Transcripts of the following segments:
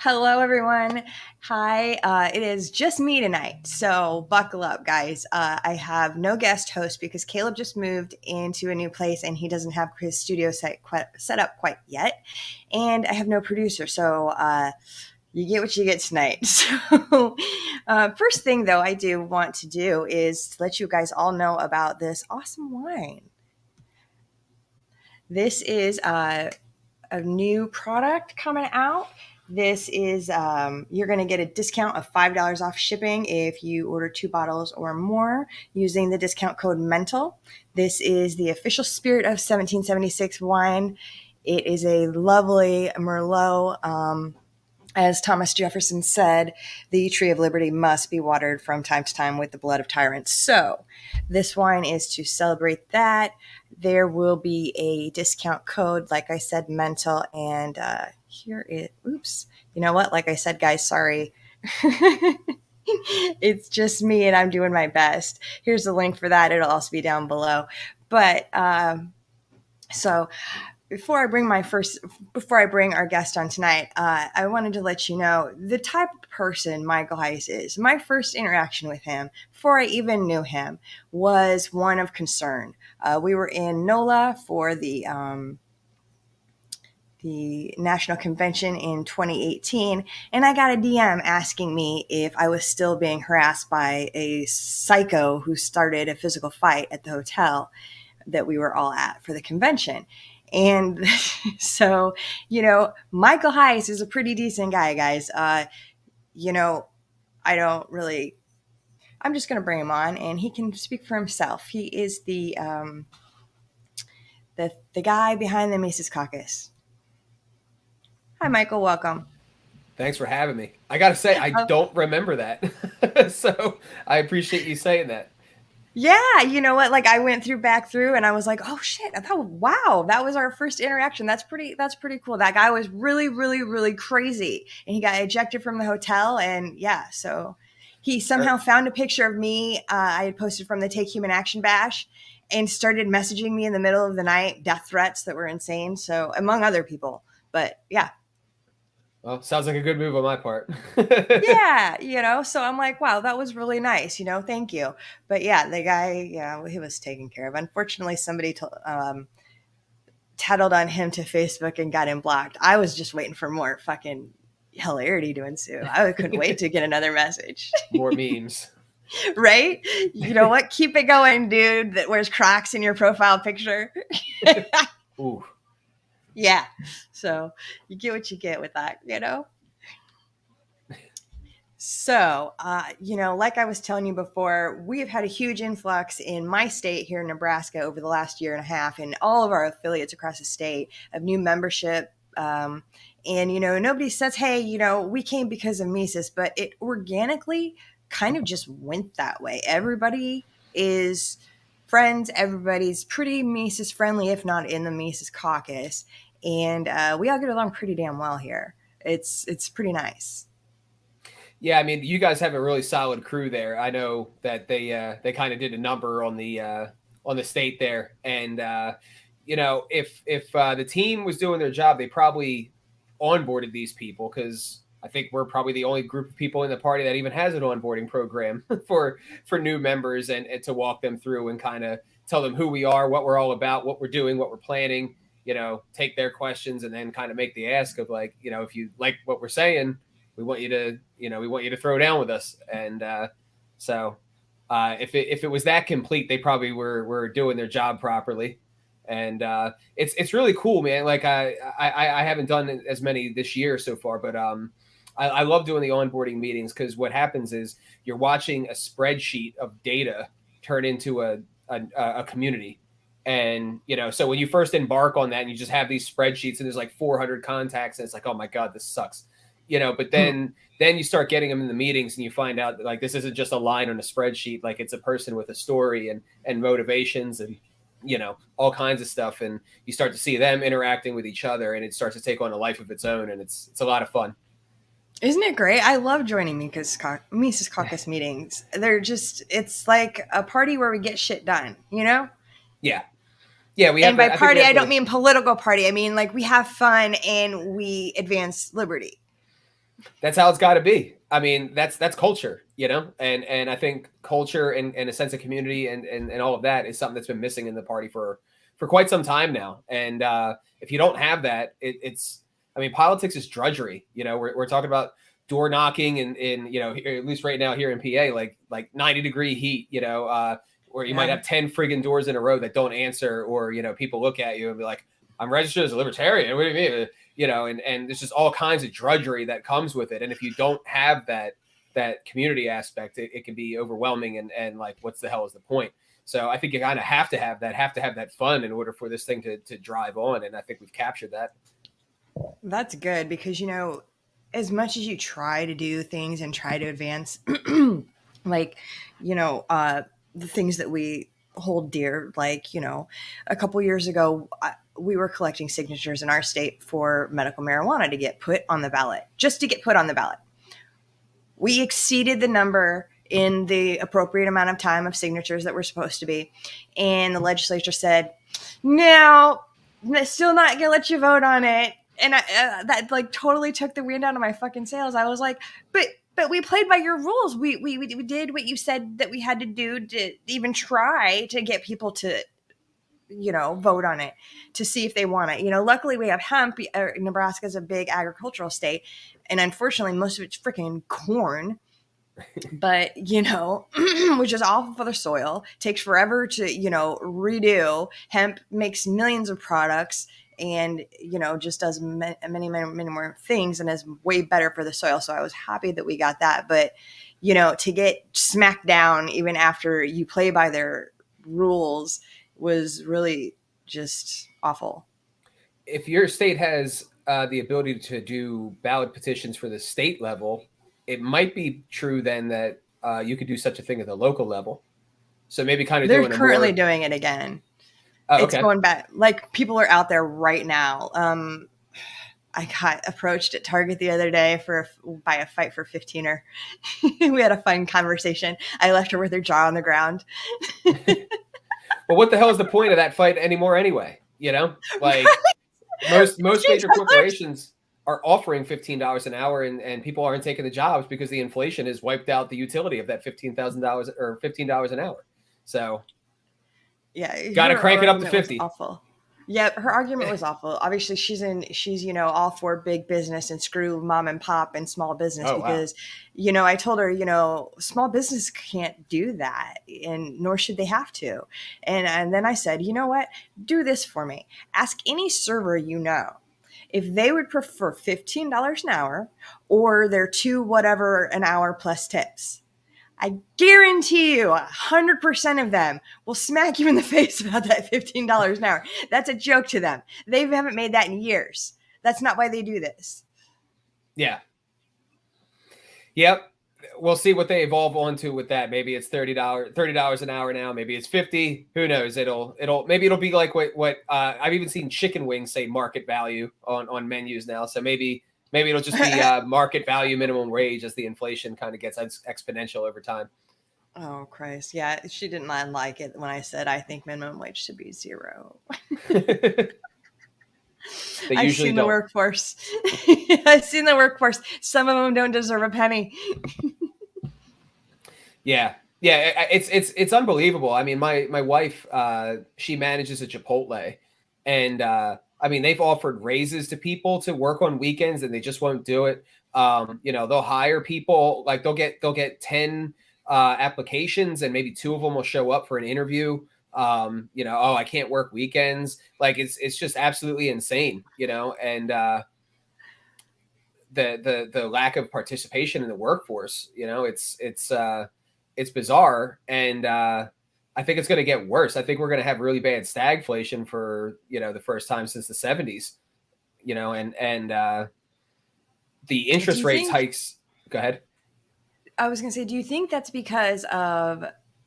Hello, everyone. Hi, it is just me tonight, so buckle up, guys. I have no guest host because Caleb just moved into a new place and he doesn't have his studio set up quite yet. And I have no producer, so you get what you get tonight. So, first thing, though, I do want to do is to let you guys all know about this awesome wine. This is a new product coming out. This is, you're going to get a discount of $5 off shipping if you order 2 bottles or more using the discount code MENTAL. This is the official Spirit of 1776 wine. It is a lovely Merlot. As Thomas Jefferson said, the tree of liberty must be watered from time to time with the blood of tyrants. So this wine is to celebrate that. There will be a discount code, like I said, mental. And here it, oops. You know what? Like I said, guys, sorry. It's just me and I'm doing my best. Here's the link for that. It'll also be down below. But so before I bring our guest on tonight, I wanted to let you know the type of person Michael Heise is. My first interaction with him, before I even knew him, was one of concern. We were in NOLA for the National Convention in 2018, and I got a DM asking me if I was still being harassed by a psycho who started a physical fight at the hotel that we were all at for the convention. And so, Michael Heise is a pretty decent guy, guys. I'm just going to bring him on and he can speak for himself. He is the guy behind the Mises Caucus. Hi, Michael. Welcome. Thanks for having me. I got to say, I don't remember that. So I appreciate you saying that. Yeah, you know what? Like I went back through and I was like, oh shit, wow, that was our first interaction. That's pretty cool. That guy was really, really, really crazy. And he got ejected from the hotel. And yeah, so he somehow found a picture of me. I had posted from the Take Human Action Bash and started messaging me in the middle of the night, death threats that were insane. So among other people, but yeah. Well, sounds like a good move on my part. Yeah, so I'm like, wow, that was really nice, thank you. But yeah, the guy, he was taken care of. Unfortunately, somebody tattled on him to Facebook and got him blocked. I was just waiting for more fucking hilarity to ensue. I couldn't wait to get another message. More memes. Right? You know what? Keep it going, dude, that wears Crocs in your profile picture. Ooh. Yeah. So you get what you get with that, So, like I was telling you before, we have had a huge influx in my state here in Nebraska over the last year and a half, and all of our affiliates across the state of new membership. And, nobody says, hey, we came because of Mises, but it organically kind of just went that way. Everybody is friends. Everybody's pretty Mises friendly, if not in the Mises Caucus. And we all get along pretty damn well here. It's pretty nice. Yeah, I mean, you guys have a really solid crew there. I know that they kind of did a number on the state there, and if the team was doing their job, they probably onboarded these people, because I think we're probably the only group of people in the party that even has an onboarding program for new members, and to walk them through and kind of tell them who we are, what we're all about, what we're doing, what we're planning. Take their questions and then kind of make the ask of, like, if you like what we're saying, we want you to throw down with us. And so if it was that complete, they probably were doing their job properly. And it's really cool, man. Like I haven't done as many this year so far, but I love doing the onboarding meetings, because what happens is you're watching a spreadsheet of data turn into a community. And, so when you first embark on that and you just have these spreadsheets and there's like 400 contacts, and it's like, oh my God, this sucks. But then you start getting them in the meetings and you find out that, like, this isn't just a line on a spreadsheet. Like, it's a person with a story and motivations and, all kinds of stuff. And you start to see them interacting with each other, and it starts to take on a life of its own. And it's a lot of fun. Isn't it great? I love joining Mises Caucus meetings. It's like a party where we get shit done, Yeah. Yeah, and by party, I don't mean political party. I mean, like, we have fun and we advance liberty. That's how it's got to be. I mean, that's culture, you know, and I think culture and a sense of community and all of that is something that's been missing in the party for quite some time now. And if you don't have that, it's, I mean, politics is drudgery. You know, we're talking about door knocking and in, you know, at least right now here in PA, like 90-degree heat, you know, or you might Yeah. have 10 friggin' doors in a row that don't answer, or, you know, people look at you and be like, I'm registered as a libertarian. What do you mean? You know, and there's just all kinds of drudgery that comes with it. And if you don't have that community aspect, it can be overwhelming and like, what's the hell is the point? So I think you kind of have to have that fun in order for this thing to drive on. And I think we've captured that. That's good because, you know, as much as you try to do things and try to advance, like, you know, the things that we hold dear, like, you know, a couple years ago, we were collecting signatures in our state for medical marijuana to get put on the ballot, just to get put on the ballot. We exceeded the number in the appropriate amount of time of signatures that were supposed to be. And the legislature said, no, still not going to let you vote on it. And that like totally took the wind out of my fucking sails. I was like, but we played by your rules. We did what you said that we had to do to even try to get people to, you know, vote on it, to see if they want it. You know, luckily we have hemp. Nebraska is a big agricultural state, and unfortunately most of it's freaking corn. But, you know, which is awful for the soil, takes forever to, you know, redo. Hemp makes millions of products and, you know, just does many more things and is way better for the soil. So I was happy that we got that. But, you know, to get smacked down even after you play by their rules was really just awful. If your state has the ability to do ballot petitions for the state level, it might be true then that you could do such a thing at the local level. So maybe kind of They're doing a currently more. doing it again. Oh, It's okay. going back. Like people are out there right now. I got approached at Target the other day by a fight for 15er. We had a fun conversation. I left her with her jaw on the ground. Well, what the hell is the point of that fight anymore anyway? You know, like most major corporations are offering $15 an hour, and people aren't taking the jobs because the inflation has wiped out the utility of that $15,000 or $15 an hour. So Yeah, got to her crank it up to argument was 50. awful. Yeah, her argument was awful. Obviously, she's you know all for big business and screw mom and pop and small business Oh wow. because, you know, I told her, you know, small business can't do that and nor should they have to. And then I said, you know what? Do this for me. Ask any server you know if they would prefer $15 an hour or their two whatever an hour plus tips. I guarantee you 100% of them will smack you in the face about that $15 an hour. That's a joke to them. They haven't made that in years. That's not why they do this. Yeah. Yep. We'll see what they evolve onto with that. Maybe it's $30 an hour now. Maybe it's 50. Who knows? Maybe it'll be like what I've even seen chicken wings say market value on menus now. So maybe it'll just be market value minimum wage as the inflation kind of gets exponential over time. Oh, Christ. Yeah, she didn't like it when I said I think minimum wage should be zero. They I've usually seen the don't. workforce. I've seen the workforce. Some of them don't deserve a penny. Yeah. Yeah, it's unbelievable. I mean, my wife, she manages a Chipotle, and I mean, they've offered raises to people to work on weekends, and they just won't do it. You know, they'll hire people, like they'll get 10 applications, and maybe 2 of them will show up for an interview. You know, oh, I can't work weekends. Like it's just absolutely insane. You know, and the lack of participation in the workforce. You know, it's bizarre, and I think it's going to get worse. I think we're going to have really bad stagflation for, you know, the first time since the 70s. You know, and the Do interest you rates think hikes. Go ahead. I was going to say, do you think that's because of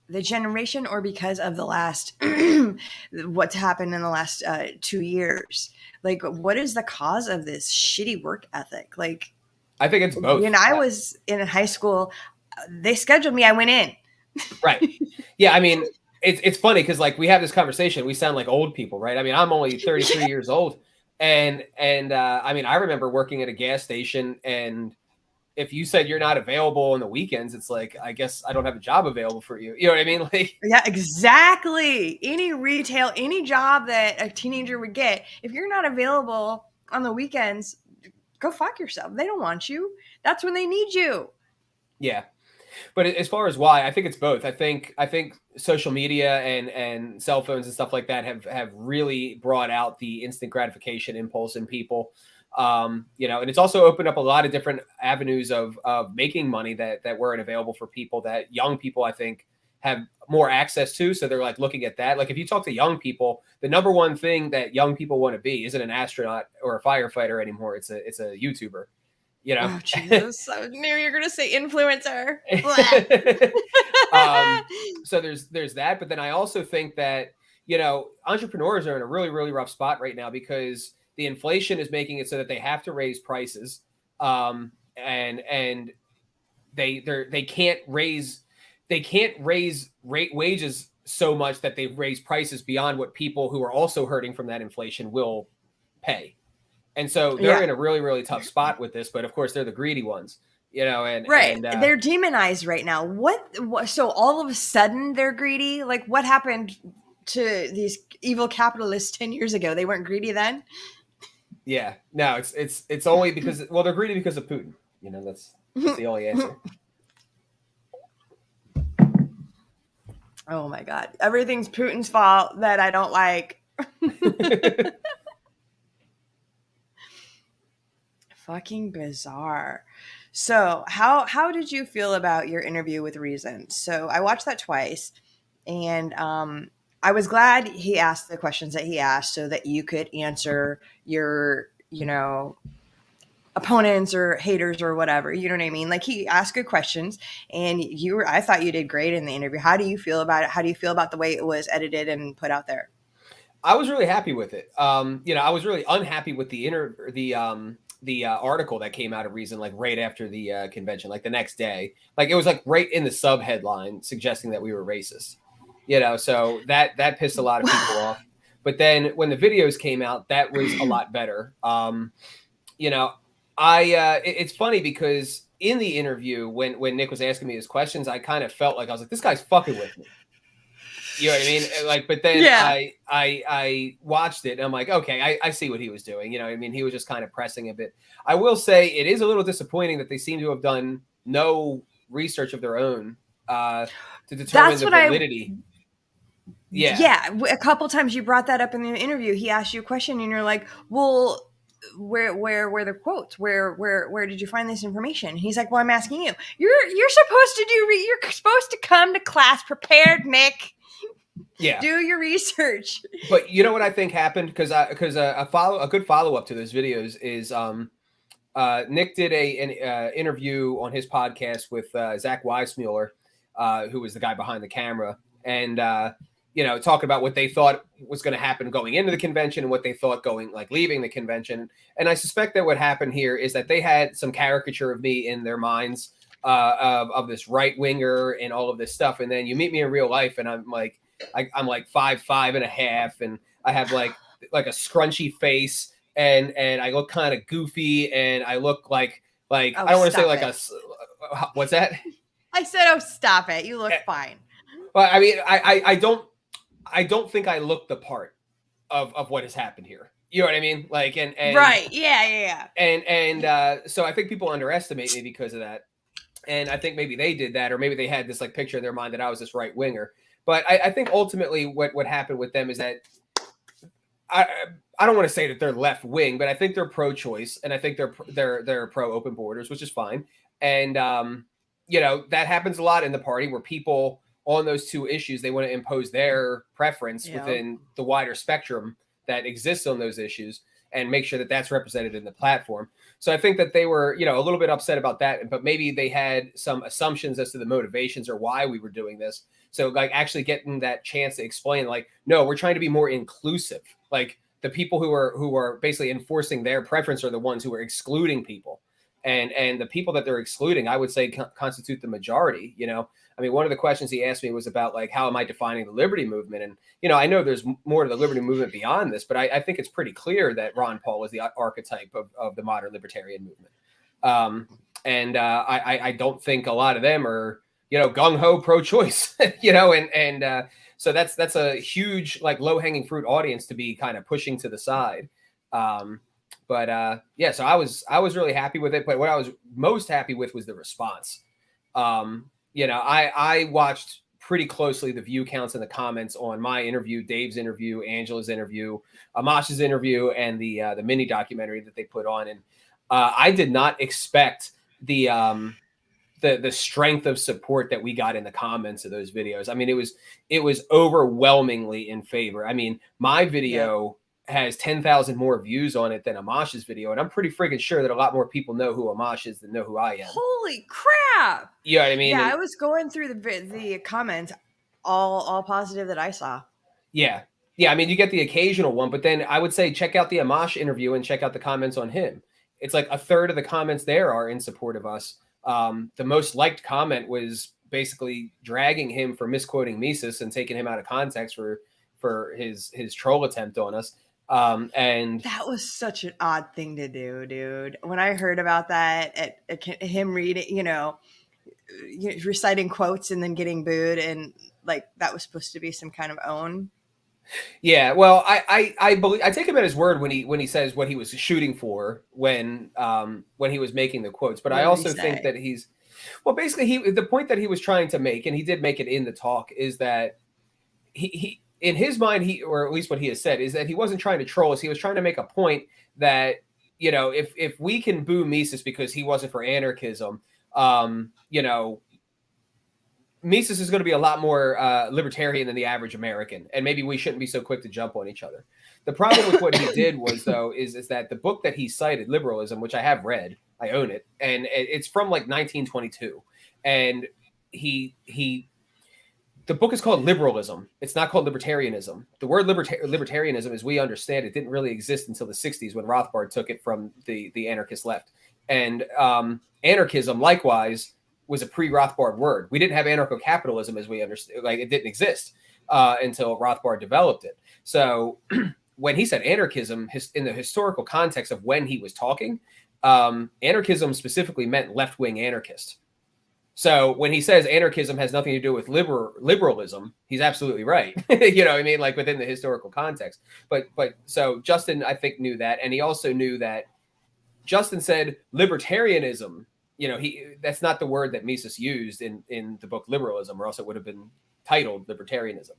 the generation or because of the last, what's happened in the last 2 years? Like, what is the cause of this shitty work ethic? Like, I think it's when both. I was in high school, they scheduled me, I went in. Right. Yeah. I mean, it's funny because like we have this conversation, we sound like old people, right? I mean, I'm only 33 years old, and I mean, I remember working at a gas station, and if you said you're not available on the weekends, it's like, I guess I don't have a job available for you. You know what I mean? Like, Yeah, exactly. Any retail, any job that a teenager would get, if you're not available on the weekends, go fuck yourself. They don't want you. That's when they need you. yeah. But as far as why, I think it's both. I think social media and cell phones and stuff like that have really brought out the instant gratification impulse in people. You know, and it's also opened up a lot of different avenues of making money that weren't available for people, that young people, I think, have more access to. So they're like looking at that. Like if you talk to young people, the number one thing that young people want to be isn't an astronaut or a firefighter anymore. It's a YouTuber. You know. Oh, Jesus. I knew you were going to say influencer. So there's that. But then I also think that, you know, entrepreneurs are in a really, really rough spot right now because the inflation is making it so that they have to raise prices. And they can't raise wages so much that they raise prices beyond what people who are also hurting from that inflation will pay. And so they're in a really, really tough spot with this, but of course they're the greedy ones, you know, and they're demonized right now. What? So all of a sudden they're greedy? Like what happened to these evil capitalists 10 years ago? They weren't greedy then? Yeah, no, it's only because, well, they're greedy because of Putin. You know, that's the only answer. Oh my God. Everything's Putin's fault that I don't like. Fucking bizarre. So how did you feel about your interview with Reason? So I watched that twice, and I was glad he asked the questions that he asked so that you could answer your, you know, opponents or haters or whatever. You know what I mean? Like he asked good questions, and I thought you did great in the interview. How do you feel about it? How do you feel about the way it was edited and put out there? I was really happy with it. You know, I was really unhappy with the article that came out of Reason, like right after the convention, like the next day. Like it was like right in the sub headline suggesting that we were racist. You know, so that pissed a lot of people off. But then when the videos came out, that was a lot better. You know, it's funny because in the interview when Nick was asking me his questions, I kind of felt like I was like, this guy's fucking with me. You know what I mean? Like, but then I watched it and I'm like, okay, I see what he was doing. You know what I mean? He was just kind of pressing a bit. I will say it is a little disappointing that they seem to have done no research of their own to determine the validity. Yeah. A couple times you brought that up in the interview. He asked you a question and you're like, well, where are the quotes? Where did you find this information? And he's like, well, I'm asking you. You're supposed to you're supposed to come to class prepared, Nick. Yeah, do your research. But you know what I think happened, because a good follow up to those videos is Nick did an interview on his podcast with Zach Weissmuller, who was the guy behind the camera, and you know, talking about what they thought was going to happen going into the convention and what they thought leaving the convention. And I suspect that what happened here is that they had some caricature of me in their minds of this right winger and all of this stuff, and then you meet me in real life, and I'm like 5'5.5", and I have like a scrunchy face, and I look kind of goofy, and I look like I don't want to say like what's that? I said, oh, stop it. You look fine. Well, I mean, I don't think I look the part of what has happened here. You know what I mean? Like, and right. Yeah. And so I think people underestimate me because of that. And I think maybe they did that, or maybe they had this like picture in their mind that I was this right winger. But I think ultimately what happened with them is that I don't want to say that they're left wing, but I think they're pro-choice, and I think they're pro-open borders, which is fine. And you know, that happens a lot in the party where people on those two issues, they want to impose their preference within the wider spectrum that exists on those issues and make sure that that's represented in the platform. So I think that they were, you know, a little bit upset about that, but maybe they had some assumptions as to the motivations or why we were doing this. So like actually getting that chance to explain, like, no, we're trying to be more inclusive. Like the people who are basically enforcing their preference are the ones who are excluding people. And the people that they're excluding, I would say, constitute the majority. You know, I mean, one of the questions he asked me was about like, how am I defining the liberty movement? And, you know, I know there's more to the liberty movement beyond this, but I think it's pretty clear that Ron Paul was the archetype of the modern libertarian movement. and I don't think a lot of them are, gung ho pro-choice, and so that's a huge, like, low hanging fruit audience to be kind of pushing to the side. But yeah, so I was really happy with it. But what I was most happy with was the response. I watched pretty closely the view counts and the comments on my interview, Dave's interview, Angela's interview, Amash's interview, and the mini documentary that they put on. And I did not expect the strength of support that we got in the comments of those videos. I mean, it was overwhelmingly in favor. I mean, my video has 10,000 more views on it than Amash's video, and I'm pretty freaking sure that a lot more people know who Amash is than know who I am. Holy crap! You know what I mean? Yeah, I was going through the comments, all positive that I saw. Yeah. I mean, you get the occasional one, but then I would say check out the Amash interview and check out the comments on him. It's like a third of the comments there are in support of us. The most liked comment was basically dragging him for misquoting Mises and taking him out of context for his troll attempt on us. And that was such an odd thing to do, dude. When I heard about that, at him reading, reciting quotes and then getting booed, and like that was supposed to be some kind of own. Yeah, well, I believe, I take him at his word when he says what he was shooting for when he was making the quotes. But I also think that basically the point that he was trying to make, and he did make it in the talk, is that he in his mind, or at least what he has said, is that he wasn't trying to troll us. He was trying to make a point that, if we can boo Mises because he wasn't for anarchism, Mises is going to be a lot more libertarian than the average American, and maybe we shouldn't be so quick to jump on each other. The problem with what he did was, though, is that the book that he cited, Liberalism, which I have read, I own it, and it's from like 1922, and the book is called Liberalism. It's not called Libertarianism. The word Libertarianism, as we understand it, didn't really exist until the 60s when Rothbard took it from the anarchist left. And anarchism, likewise, was a pre-Rothbard word. We didn't have anarcho-capitalism as we understand. Like, it didn't exist until Rothbard developed it. So when he said anarchism, in the historical context of when he was talking, anarchism specifically meant left-wing anarchist. So when he says anarchism has nothing to do with liberalism, he's absolutely right. You know what I mean? Like, within the historical context. But so Justin, I think, knew that. And he also knew that Justin said libertarianism. That's not the word that Mises used in the book Liberalism, or else it would have been titled Libertarianism.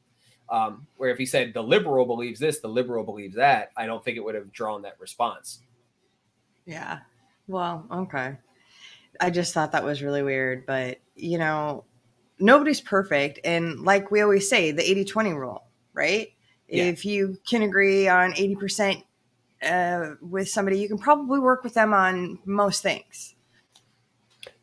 Where if he said the liberal believes this, the liberal believes that, I don't think it would have drawn that response. Yeah. Well, okay. I just thought that was really weird, but nobody's perfect. And like we always say, the 80-20 rule, right? Yeah. If you can agree on 80% with somebody, you can probably work with them on most things.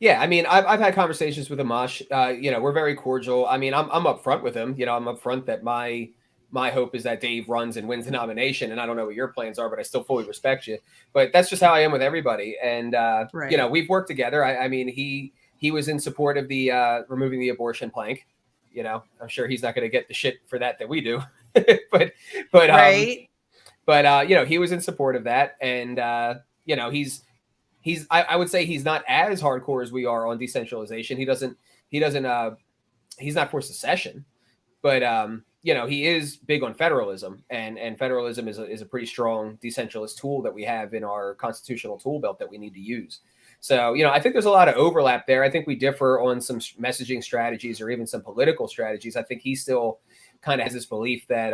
Yeah, I mean, I've had conversations with Amash. We're very cordial. I mean, I'm upfront with him. I'm upfront that my hope is that Dave runs and wins the nomination. And I don't know what your plans are, but I still fully respect you. But that's just how I am with everybody. And, right. We've worked together. I mean, he was in support of the removing the abortion plank. I'm sure he's not going to get the shit for that we do. but right. He was in support of that. And, I would say he's not as hardcore as we are on decentralization. He's not for secession, but, he is big on federalism, and federalism is a pretty strong decentralist tool that we have in our constitutional tool belt that we need to use. So, I think there's a lot of overlap there. I think we differ on some messaging strategies or even some political strategies. I think he still kind of has this belief that,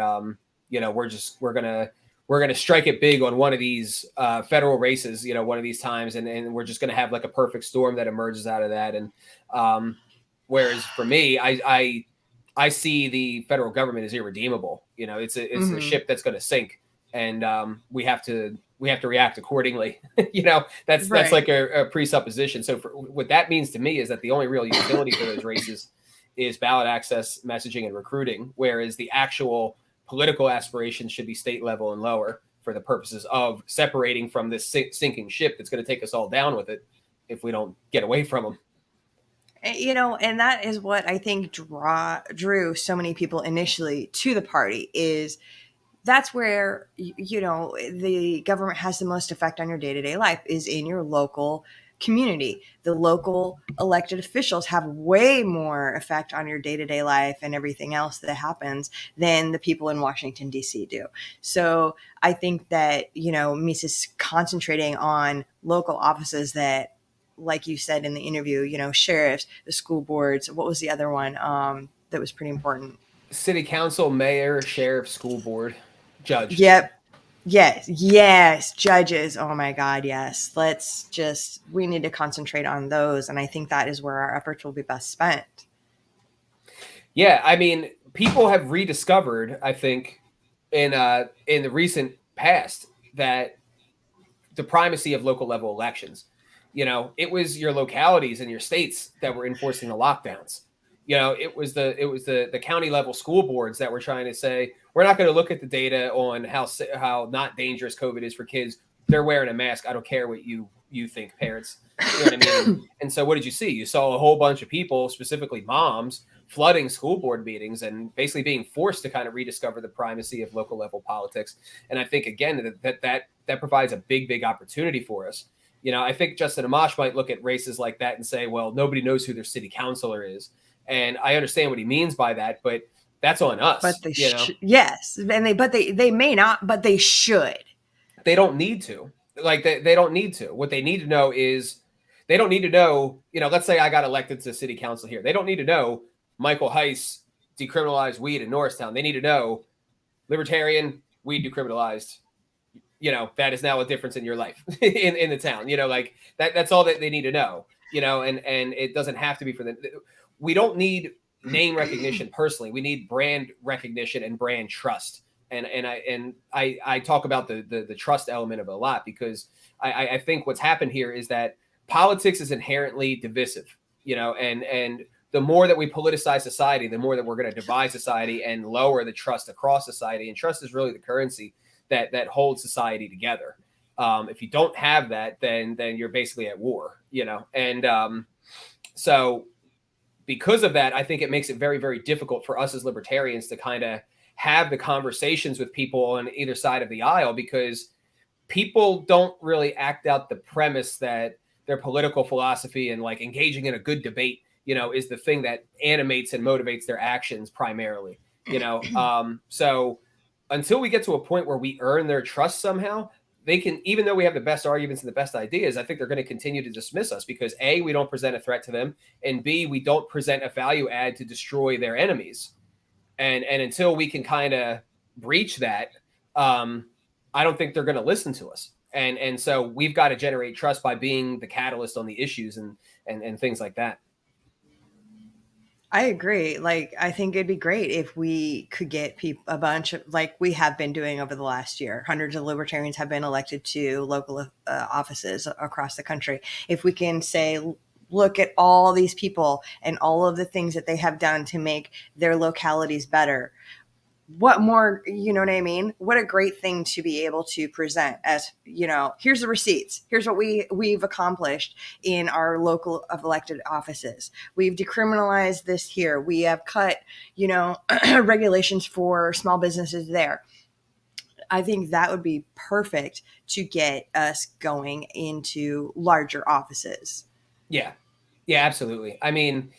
we're going to strike it big on one of these federal races, one of these times, and we're just going to have like a perfect storm that emerges out of that. And whereas for me, I see the federal government as irredeemable. It's a ship that's going to sink, and we have to react accordingly. That's like a presupposition. So what that means to me is that the only real utility for those races is ballot access, messaging, and recruiting, whereas the actual political aspirations should be state level and lower for the purposes of separating from this sinking ship that's going to take us all down with it if we don't get away from them. And that is what I think drew so many people initially to the party, is that's where, the government has the most effect on your day-to-day life, is in your local community. The local elected officials have way more effect on your day-to-day life and everything else that happens than the people in Washington, D.C. do. So I think that, Mises concentrating on local offices that, like you said in the interview, sheriffs, the school boards, what was the other one that was pretty important? City council, mayor, sheriff, school board, judge. Yep. Yes. Judges. Oh my God. Yes. We need to concentrate on those. And I think that is where our efforts will be best spent. Yeah. I mean, people have rediscovered, I think, in the recent past that the primacy of local level elections. It was your localities and your states that were enforcing the lockdowns. It was the county level school boards that were trying to say, we're not going to look at the data on how not dangerous COVID is for kids. They're wearing a mask. I don't care what you think, parents. You know what I mean? And so what did you see? You saw a whole bunch of people, specifically moms, flooding school board meetings and basically being forced to kind of rediscover the primacy of local level politics. And I think, again, that provides a big opportunity for us. I think Justin Amash might look at races like that and say, well, nobody knows who their city councilor is. And I understand what he means by that, but that's on us. But they yes, and they may not, but they should. They don't need to. Like they don't need to. What they need to know is they don't need to know. Let's say I got elected to city council here. They don't need to know Michael Heise decriminalized weed in Norristown. They need to know libertarian weed decriminalized. That is now a difference in your life in the town. Like that's all that they need to know. And it doesn't have to be for them. We don't need name recognition personally. We need brand recognition and brand trust. And I talk about the trust element of it a lot because I think what's happened here is that politics is inherently divisive, and the more that we politicize society, the more that we're going to divide society and lower the trust across society. And trust is really the currency that holds society together. If you don't have that, then you're basically at war, and so because of that, I think it makes it very difficult for us as libertarians to kind of have the conversations with people on either side of the aisle, because people don't really act out the premise that their political philosophy and like engaging in a good debate, is the thing that animates and motivates their actions primarily, so until we get to a point where we earn their trust somehow, they can, even though we have the best arguments and the best ideas, I think they're going to continue to dismiss us because A, we don't present a threat to them, and B, we don't present a value add to destroy their enemies. And until we can kind of breach that, I don't think they're going to listen to us. And so we've got to generate trust by being the catalyst on the issues and things like that. I agree. Like, I think it'd be great if we could get a bunch of, like we have been doing over the last year. Hundreds of libertarians have been elected to local offices across the country. If we can say, look at all these people and all of the things that they have done to make their localities better. What more, you know what I mean? What a great thing to be able to present as, here's the receipts. Here's what we've accomplished in our local elected offices. We've decriminalized this here. We have cut, regulations for small businesses there. I think that would be perfect to get us going into larger offices. Yeah. Yeah, absolutely. I mean,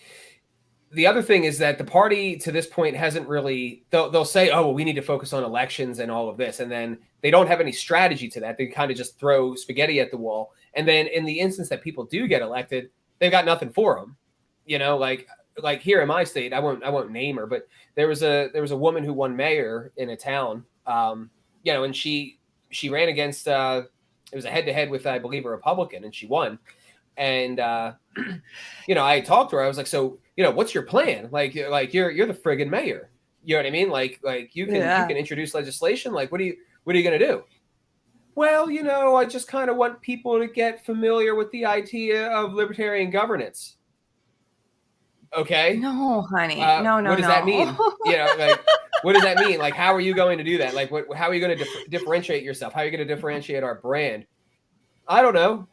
the other thing is that the party to this point hasn't really, they'll say, oh, well, we need to focus on elections and all of this. And then they don't have any strategy to that. They kind of just throw spaghetti at the wall. And then in the instance that people do get elected, they've got nothing for them. Like here in my state, I won't name her, but there was a woman who won mayor in a town, and she ran against, it was a head-to-head with, I believe, a Republican, and she won. And, I talked to her. I was like, so, what's your plan? Like you're the friggin' mayor. You know what I mean? Like you can introduce legislation. Like, what are you going to do? Well, I just kind of want people to get familiar with the idea of libertarian governance. Okay. No, honey. No. What does that mean? What does that mean? Like, how are you going to do that? Like, how are you going to differentiate yourself? How are you going to differentiate our brand? I don't know.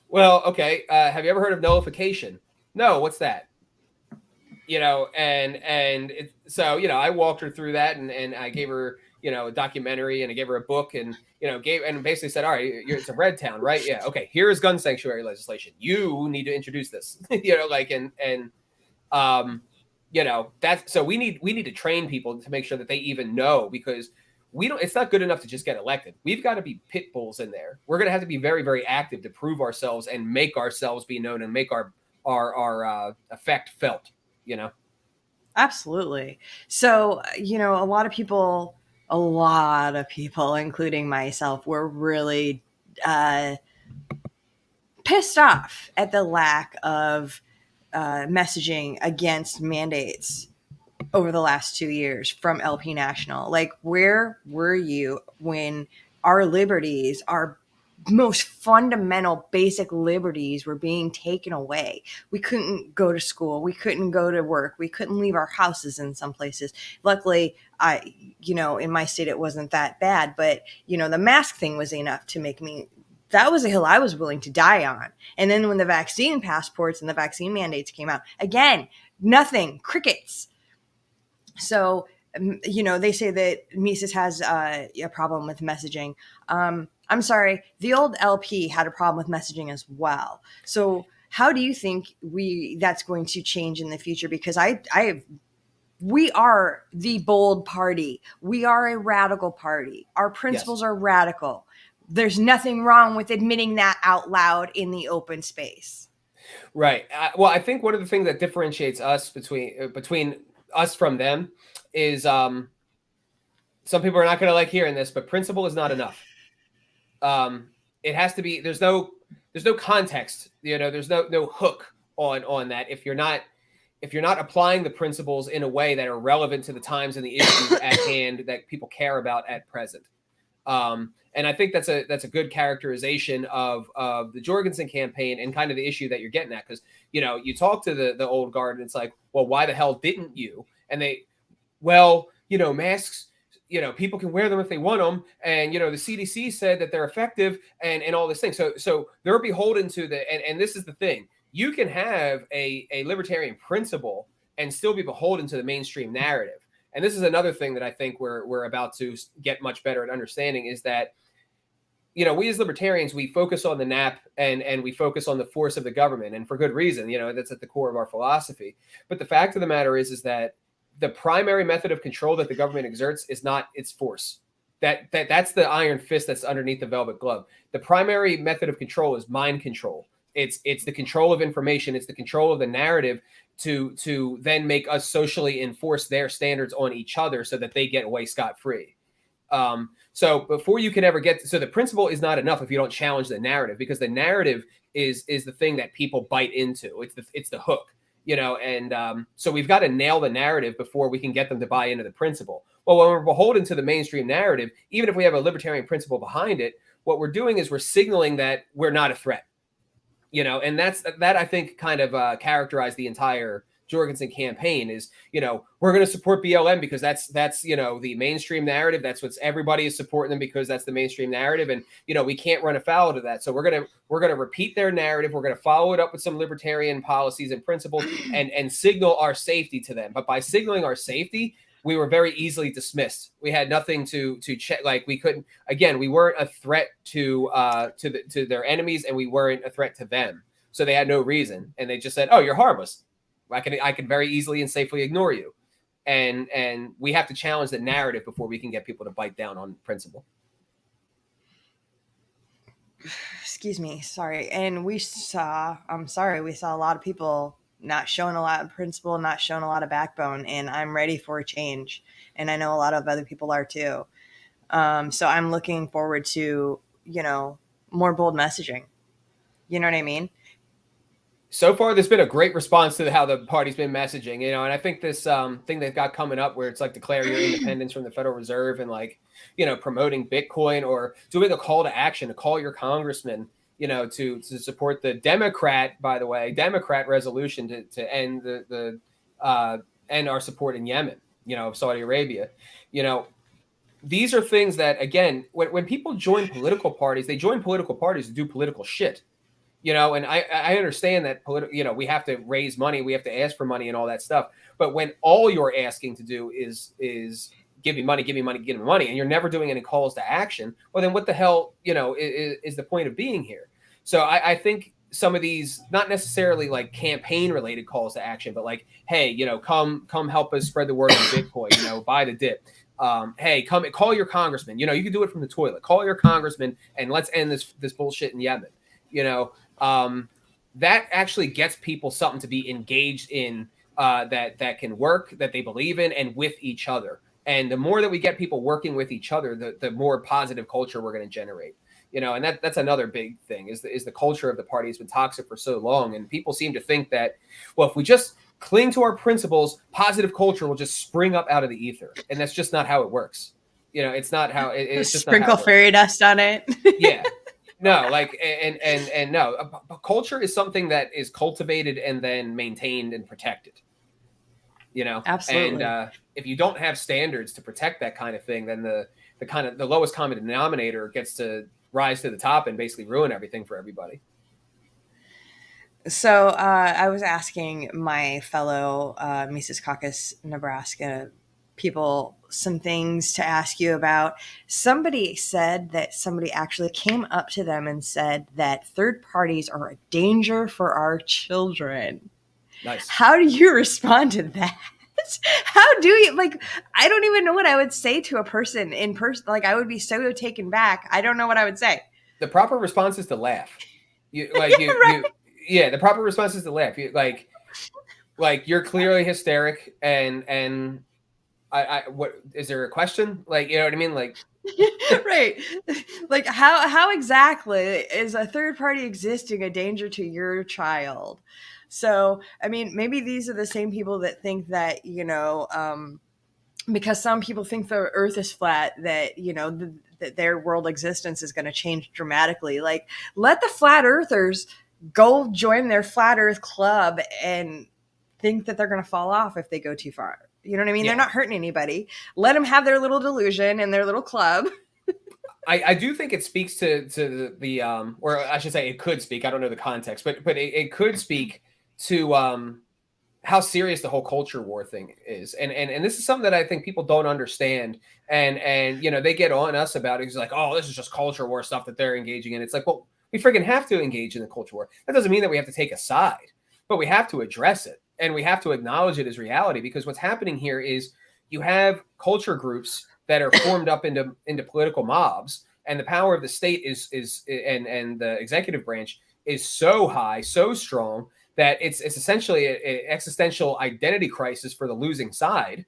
Well, okay. Have you ever heard of nullification? No. What's that? So I walked her through that, and I gave her, a documentary, and I gave her a book, and and basically said, all right, it's a red town, right? Yeah, okay, here's gun sanctuary legislation. You need to introduce this. Um, that's so we need to train people to make sure that they even know, because it's not good enough to just get elected. We've got to be pit bulls in there. We're going to have to be very, very active to prove ourselves and make ourselves be known and make our effect felt, Absolutely. So, a lot of people, including myself, were really pissed off at the lack of messaging against mandates over the last 2 years from LP National. Like, where were you when our liberties, our most fundamental basic liberties, were being taken away? We couldn't go to school, we couldn't go to work, we couldn't leave our houses in some places. Luckily, in my state it wasn't that bad, but the mask thing was enough to make me, that was a hill I was willing to die on. And then when the vaccine passports and the vaccine mandates came out, again, nothing, crickets. So, they say that Mises has a problem with messaging. I'm sorry, the old LP had a problem with messaging as well. So, how do you think that's going to change in the future? Because we are the bold party. We are a radical party. Our principles are radical. There's nothing wrong with admitting that out loud in the open space. Right. Well, I think one of the things that differentiates us between us from them is some people are not going to like hearing this, but principle is not enough. It has to be. There's no context. There's no hook on that if you're not applying the principles in a way that are relevant to the times and the issues at hand that people care about at present. And I think that's a good characterization of the Jorgensen campaign and kind of the issue that you're getting at. Because, you talk to the old guard and it's like, well, why the hell didn't you? And masks, people can wear them if they want them. And, the CDC said that they're effective and all this thing. So they're beholden to and this is the thing. You can have a libertarian principle and still be beholden to the mainstream narrative. And this is another thing that I think we're about to get much better at understanding, is that, we as libertarians, we focus on the NAP and we focus on the force of the government, and for good reason. That's at the core of our philosophy. But the fact of the matter is that the primary method of control that the government exerts is not its force. That's the iron fist that's underneath the velvet glove. The primary method of control is mind control. It's the control of information. It's the control of the narrative to then make us socially enforce their standards on each other so that they get away scot-free. So before you can ever so the principle is not enough if you don't challenge the narrative, because the narrative is the thing that people bite into. It's the hook, so we've got to nail the narrative before we can get them to buy into the principle. Well, when we're beholden to the mainstream narrative, even if we have a libertarian principle behind it, what we're doing is we're signaling that we're not a threat. And that I think kind of characterized the entire Jorgensen campaign is, we're going to support BLM because that's the mainstream narrative. That's what everybody is supporting them because that's the mainstream narrative. And, we can't run afoul of that. So we're going to repeat their narrative. We're going to follow it up with some libertarian policies and principles and signal our safety to them. But by signaling our safety, we were very easily dismissed. We had nothing to check. Like, we couldn't. Again, we weren't a threat to their enemies, and we weren't a threat to them. So they had no reason, and they just said, "Oh, you're harmless. I can very easily and safely ignore you." And we have to challenge the narrative before we can get people to bite down on principle. Excuse me, sorry. And we saw a lot of people not showing a lot of principle, not showing a lot of backbone, and I'm ready for a change. And I know a lot of other people are too. So I'm looking forward to, more bold messaging. You know what I mean? So far, there's been a great response to how the party's been messaging, and I think this thing they've got coming up where it's like declare your independence from the Federal Reserve and promoting Bitcoin, or doing a call to action to call your congressman, to support the Democrat resolution to end end our support in Yemen, of Saudi Arabia. These are things that, again, when people join political parties, they join political parties to do political shit. And I understand that we have to raise money, we have to ask for money and all that stuff. But when all you're asking to do is give me money, give me money, give me money, and you're never doing any calls to action, well, then what the hell, is the point of being here? So I think some of these, not necessarily like campaign related calls to action, but like, hey, come help us spread the word on Bitcoin, buy the dip. Hey, call your congressman. You can do it from the toilet. Call your congressman and let's end this bullshit in Yemen. That actually gets people something to be engaged in, that can work, that they believe in, and with each other. And the more that we get people working with each other, the more positive culture we're going to generate. And that's another big thing is the culture of the party has been toxic for so long. And people seem to think that, well, if we just cling to our principles, positive culture will just spring up out of the ether. And that's just not how it works. It's not how it's just sprinkle not how it works. fairy dust on it. Yeah. No, like, and no, culture is something that is cultivated and then maintained and protected. Absolutely. And if you don't have standards to protect that kind of thing, then the lowest common denominator gets to rise to the top and basically ruin everything for everybody. So I was asking my fellow Mises Caucus Nebraska people some things to ask you about. Somebody said that somebody actually came up to them and said that third parties are a danger for our children. Nice. How do you respond to that? How do you, like, I don't even know what I would say to a person in person. Like, I would be so taken back. I don't know what I would say. The proper response is to laugh. The proper response is to laugh. You're clearly hysteric, and I what is there a question? Like, you know what I mean? Like, right. Like, how exactly is a third party existing a danger to your child? So, I mean, maybe these are the same people that think that, because some people think the earth is flat, that, that their world existence is going to change dramatically. Like, let the flat earthers go join their flat earth club and think that they're going to fall off if they go too far. You know what I mean? Yeah. They're not hurting anybody. Let them have their little delusion and their little club. I do think it speaks to the or I should say it could speak. I don't know the context, but it could speak to how serious the whole culture war thing is. And this is something that I think people don't understand. And they get on us about it. It's like, oh, this is just culture war stuff that they're engaging in. It's like, well, we freaking have to engage in the culture war. That doesn't mean that we have to take a side, but we have to address it. And we have to acknowledge it as reality, because what's happening here is you have culture groups that are formed up into political mobs, and the power of the state is and the executive branch is so high, so strong, that it's essentially an existential identity crisis for the losing side.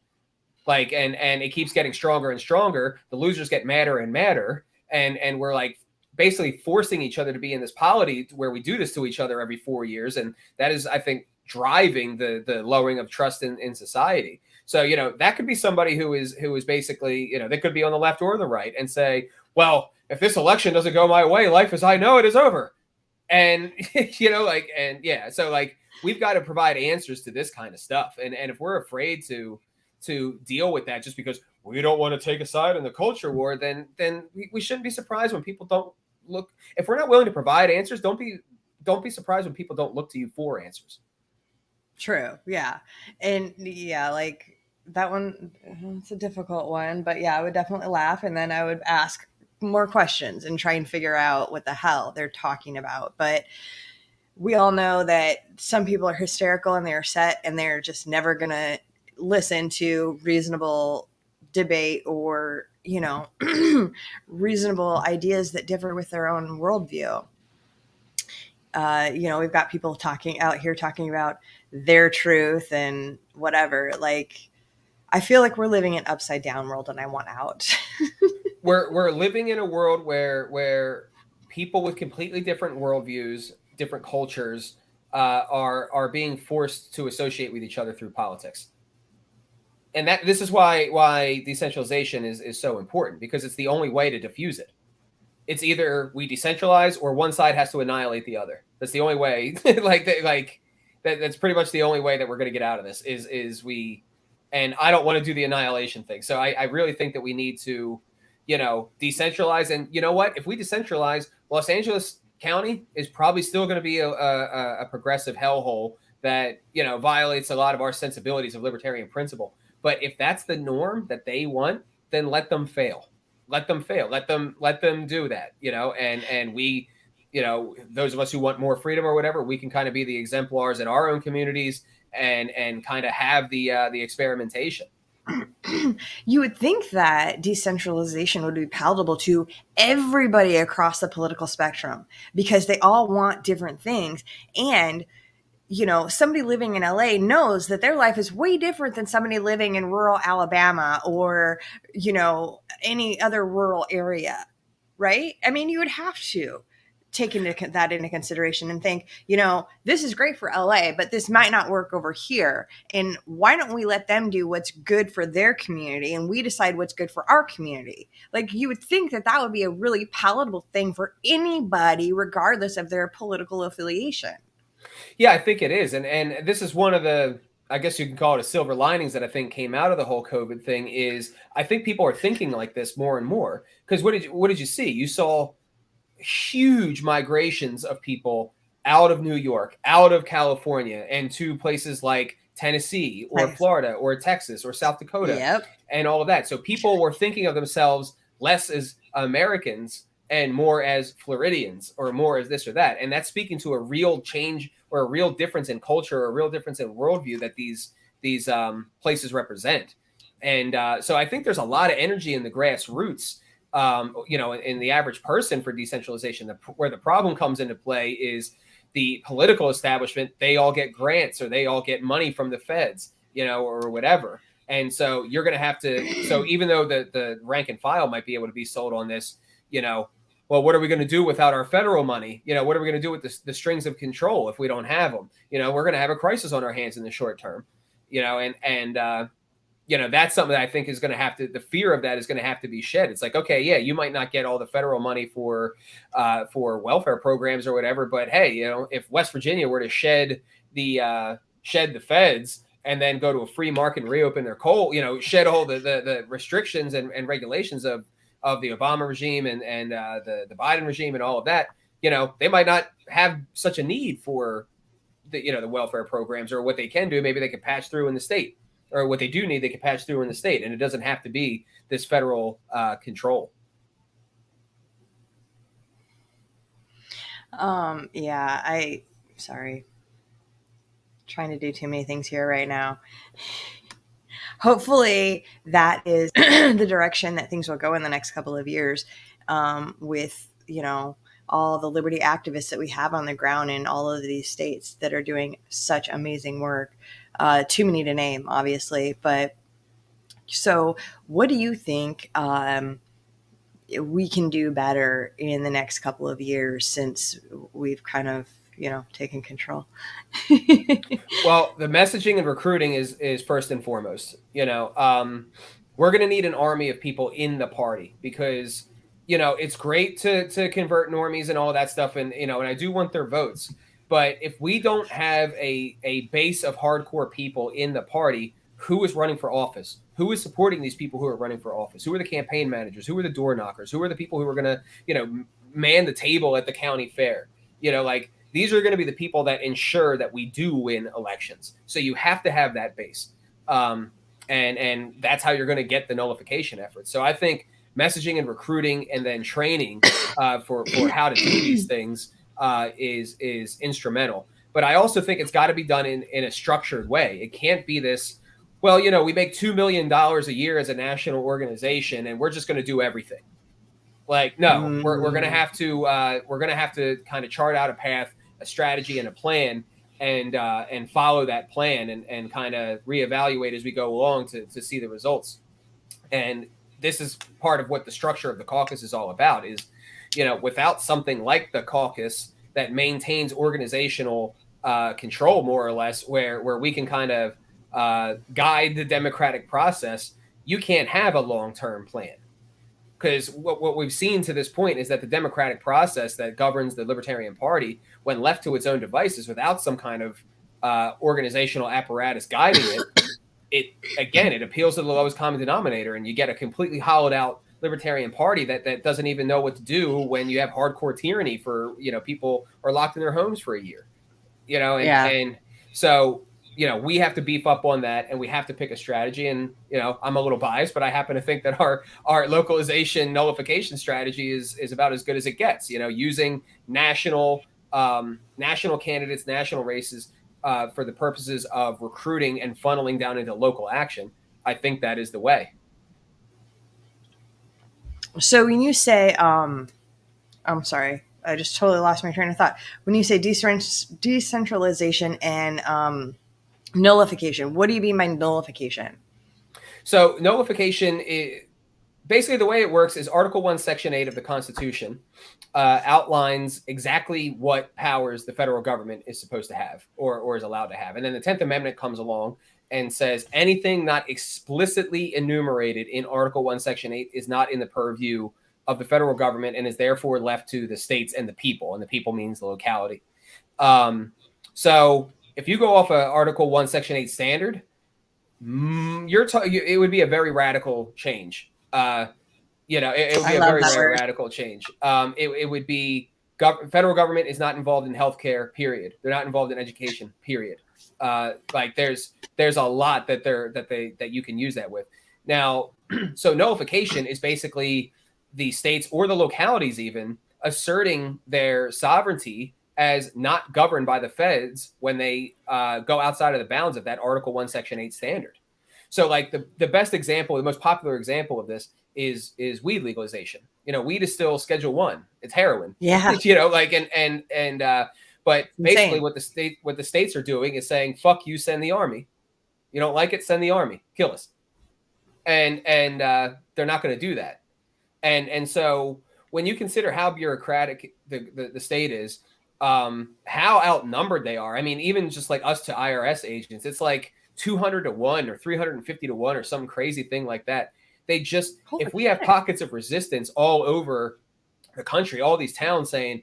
Like, and it keeps getting stronger and stronger. The losers get madder and madder, and we're like basically forcing each other to be in this polity where we do this to each other every 4 years, and that is, I think, driving the lowering of trust in society. So, that could be somebody who is basically, they could be on the left or the right and say, well, if this election doesn't go my way, life as I know it is over. And, so like, we've got to provide answers to this kind of stuff. And if we're afraid to deal with that just because we don't want to take a side in the culture war, then we shouldn't be surprised when people don't look. If we're not willing to provide answers, don't be surprised when people don't look to you for answers. True. Yeah. And yeah, like that one, it's a difficult one, but yeah, I would definitely laugh. And then I would ask more questions and try and figure out what the hell they're talking about. But we all know that some people are hysterical and they're set and they're just never going to listen to reasonable debate or, reasonable ideas that differ with their own worldview. We've got people out here talking about their truth and whatever. Like, I feel like we're living in an upside down world and I want out. We're living in a world where people with completely different worldviews, different cultures, are being forced to associate with each other through politics. And this is why decentralization is so important, because it's the only way to diffuse it. It's either we decentralize or one side has to annihilate the other. That's the only way. That's pretty much the only way that we're going to get out of this is we. And I don't want to do the annihilation thing. So I really think that we need to, decentralize. And you know what? If we decentralize, Los Angeles County is probably still going to be a progressive hellhole that, violates a lot of our sensibilities of libertarian principle. But if that's the norm that they want, then let them fail. Let them fail. Let them do that, and we, those of us who want more freedom or whatever, we can kind of be the exemplars in our own communities and kind of have the experimentation. You would think that decentralization would be palatable to everybody across the political spectrum because they all want different things. And, somebody living in LA knows that their life is way different than somebody living in rural Alabama or, any other rural area, right? I mean, you would have to take that into consideration and think, this is great for LA, but this might not work over here. And why don't we let them do what's good for their community and we decide what's good for our community? Like, you would think that that would be a really palatable thing for anybody, regardless of their political affiliation. Yeah, I think it is. And this is one of the, I guess you can call it a silver linings that I think came out of the whole COVID thing is I think people are thinking like this more and more. Because what did you see? You saw huge migrations of people out of New York, out of California, and to places like Tennessee or Nice. Florida or Texas or South Dakota, Yep. and all of that. So people were thinking of themselves less as Americans and more as Floridians or more as this or that. And that's speaking to a real change or a real difference in culture, or a real difference in worldview that these places represent. And so I think there's a lot of energy in the grassroots, in the average person for decentralization. Where the problem comes into play is the political establishment. They all get grants or they all get money from the feds, or whatever. And so you're going to have to. So even though the rank and file might be able to be sold on this, well, what are we going to do without our federal money? What are we going to do with the strings of control if we don't have them? We're going to have a crisis on our hands in the short term. That's something that I think is going to have to, the fear of that is going to have to be shed. It's like, okay, yeah, you might not get all the federal money for welfare programs or whatever, but hey, if West Virginia were to shed the feds and then go to a free market and reopen their coal, shed all the restrictions and regulations of the Obama regime and the Biden regime and all of that, they might not have such a need for the welfare programs, or what they can do. Maybe they could patch through in the state, or what they do need, they can patch through in the state. And it doesn't have to be this federal control. Sorry. Trying to do too many things here right now. Hopefully that is the direction that things will go in the next couple of years, with, all the liberty activists that we have on the ground in all of these states that are doing such amazing work. Too many to name, obviously. But so what do you think we can do better in the next couple of years since we've kind of, taken control? Well, the messaging and recruiting is first and foremost. We're going to need an army of people in the party because, it's great to convert normies and all that stuff. And, and I do want their votes. But if we don't have a base of hardcore people in the party, who is running for office? Who is supporting these people who are running for office? Who are the campaign managers? Who are the door knockers? Who are the people who are going to, man the table at the county fair? These are going to be the people that ensure that we do win elections. So you have to have that base. And that's how you're going to get the nullification effort. So I think messaging and recruiting and then training for how to do these things is instrumental. But I also think it's got to be done in a structured way. It can't be this, well, we make $2 million a year as a national organization and we're just going to do everything. Like, no, we're going to have to kind of chart out a path, a strategy, and a plan, and follow that plan and kind of reevaluate as we go along to see the results. And this is part of what the structure of the caucus is all about is, without something like the caucus that maintains organizational control, more or less, where we can kind of guide the democratic process, you can't have a long-term plan. Because what we've seen to this point is that the democratic process that governs the Libertarian Party, when left to its own devices without some kind of organizational apparatus guiding it appeals to the lowest common denominator, and you get a completely hollowed out Libertarian Party that doesn't even know what to do when you have hardcore tyranny for, people are locked in their homes for a year, and so, we have to beef up on that, and we have to pick a strategy. And I'm a little biased, but I happen to think that our localization nullification strategy is about as good as it gets. Using national candidates, national races for the purposes of recruiting and funneling down into local action. I think that is the way. So when you say, I'm sorry, I just totally lost my train of thought. When you say decentralization and nullification, what do you mean by nullification? So nullification is basically the way it works is Article 1, Section 8 of the Constitution outlines exactly what powers the federal government is supposed to have or is allowed to have. And then the 10th Amendment comes along and says anything not explicitly enumerated in Article 1, Section 8 is not in the purview of the federal government and is therefore left to the states and the people. And the people means the locality. So if you go off of Article 1, Section 8 standard, it would be a very radical change. It would be a very radical change. It would be federal government is not involved in healthcare. Period. They're not involved in education. Period. There's a lot that you can use that with. Now, so nullification is basically the states or the localities even asserting their sovereignty as not governed by the feds when they go outside of the bounds of that Article 1, Section 8 standard. So like the best example, the most popular example of this is weed legalization. Weed is still Schedule 1. It's heroin. Yeah. But basically what the states are doing is saying, fuck you, send the army. You don't like it, send the army. Kill us. And they're not going to do that. And so when you consider how bureaucratic the state is, how outnumbered they are. I mean, even just like us to IRS agents, it's like 200 to 1 or 350 to 1 or some crazy thing like that. They just, if we have pockets of resistance all over the country, all these towns saying,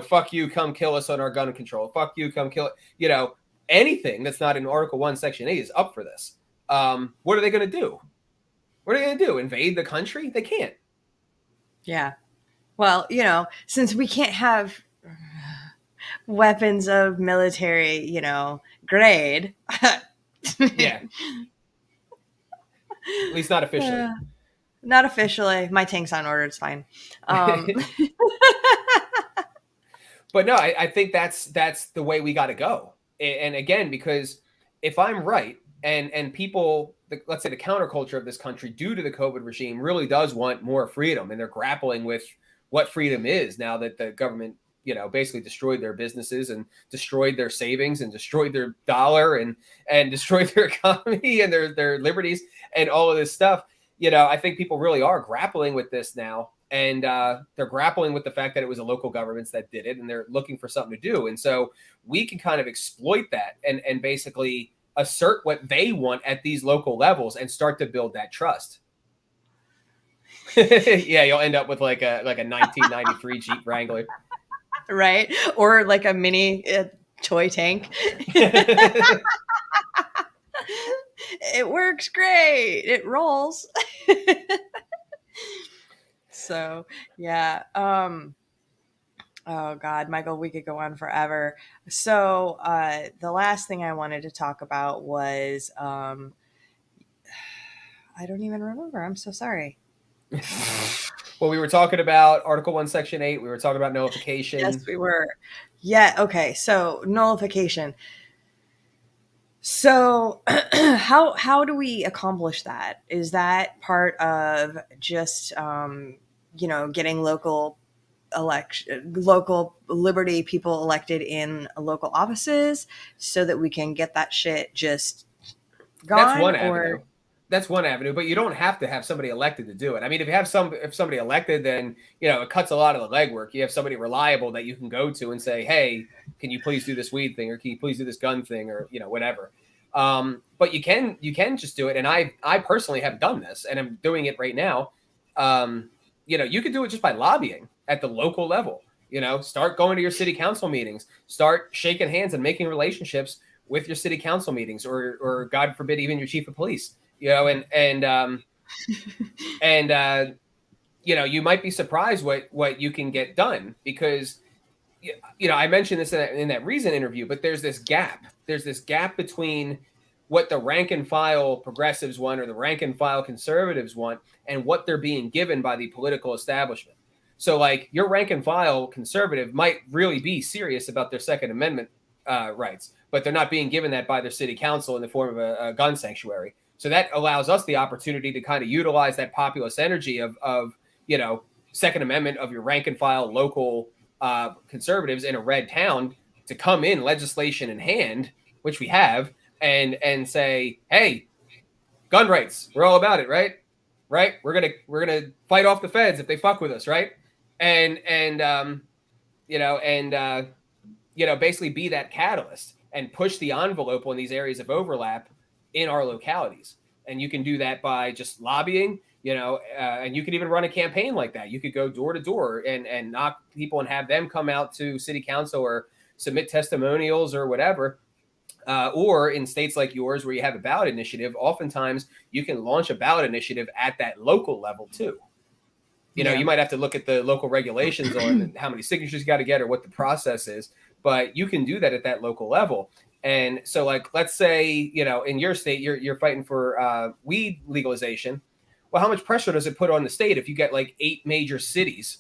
fuck you, come kill us on our gun control. Fuck you, come kill it. Anything that's not in Article 1, Section 8 is up for this. What are they going to do? What are they going to do? Invade the country? They can't. Yeah. Well, since we can't have weapons of military, grade. Yeah. At least not officially. Not officially. My tank's on order. It's fine. But no, I think that's the way we got to go. And again, because if I'm right, and people, let's say the counterculture of this country, due to the COVID regime, really does want more freedom, and they're grappling with what freedom is now that the government, basically destroyed their businesses and destroyed their savings and destroyed their dollar and destroyed their economy and their liberties and all of this stuff. I think people really are grappling with this now. And they're grappling with the fact that it was the local governments that did it, and they're looking for something to do. And so we can kind of exploit that and basically assert what they want at these local levels and start to build that trust. Yeah, you'll end up with like a 1993 Jeep Wrangler. Right? Or like a mini toy tank. It works great. It rolls. So, yeah. Oh God, Michael, we could go on forever. So, the last thing I wanted to talk about was, I don't even remember. I'm so sorry. Well, we were talking about Article 1, Section 8. We were talking about nullification. Yes, we were. Yeah. Okay. So nullification. So how do we accomplish that? Is that part of just, getting local liberty people elected in local offices so that we can get that shit just gone? That's one avenue. That's one avenue, but you don't have to have somebody elected to do it. I mean, if somebody elected, then, it cuts a lot of the legwork. You have somebody reliable that you can go to and say, hey, can you please do this weed thing? Or can you please do this gun thing? Or, whatever. But you can just do it. And I personally have done this, and I'm doing it right now. You could do it just by lobbying at the local level. Start going to your city council meetings, start shaking hands and making relationships with your city council meetings, or God forbid, even your chief of police. You might be surprised what you can get done, because I mentioned this in that Reason interview, but there's this gap there's this gap between what the rank and file progressives want or the rank and file conservatives want and what they're being given by the political establishment. So like your rank and file conservative might really be serious about their Second Amendment rights, but they're not being given that by their city council in the form of a gun sanctuary. So that allows us the opportunity to kind of utilize that populist energy of Second Amendment of your rank and file local conservatives in a red town to come in legislation in hand, which we have, and say, hey, gun rights, we're all about it, right? Right? We're gonna fight off the feds if they fuck with us, right? And basically be that catalyst and push the envelope on these areas of overlap in our localities. And you can do that by just lobbying, and you could even run a campaign like that. You could go door to door and knock people and have them come out to city council or submit testimonials or whatever. Or in states like yours where you have a ballot initiative, oftentimes you can launch a ballot initiative at that local level too. You might have to look at the local regulations on how many signatures you got to get or what the process is, but you can do that at that local level. And so, like, let's say, in your state, you're fighting for weed legalization. Well, how much pressure does it put on the state if you get like 8 major cities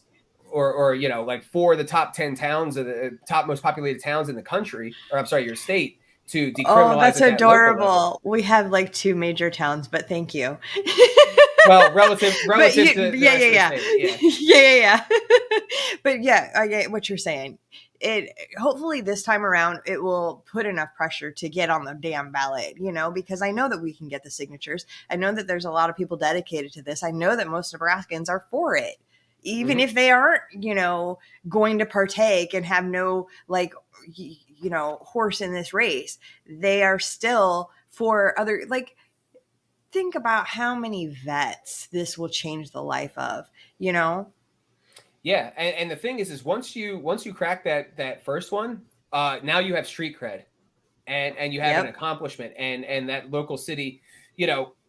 or like 4 of the top 10 towns of the top most populated towns in the country, or I'm sorry, your state, to decriminalize? Oh, that's at that adorable. We have like 2 major towns, but thank you. Well, relative to yeah. State, yeah. But yeah, I get what you're saying. It hopefully this time around it will put enough pressure to get on the damn ballot, because I know that we can get the signatures. I know that there's a lot of people dedicated to this. I know that most Nebraskans are for it. Even if they aren't, going to partake and have no horse in this race, they are still for other, think about how many vets this will change the life of, Yeah, and the thing is once you crack that first one, now you have street cred, and you have an accomplishment, and that local city,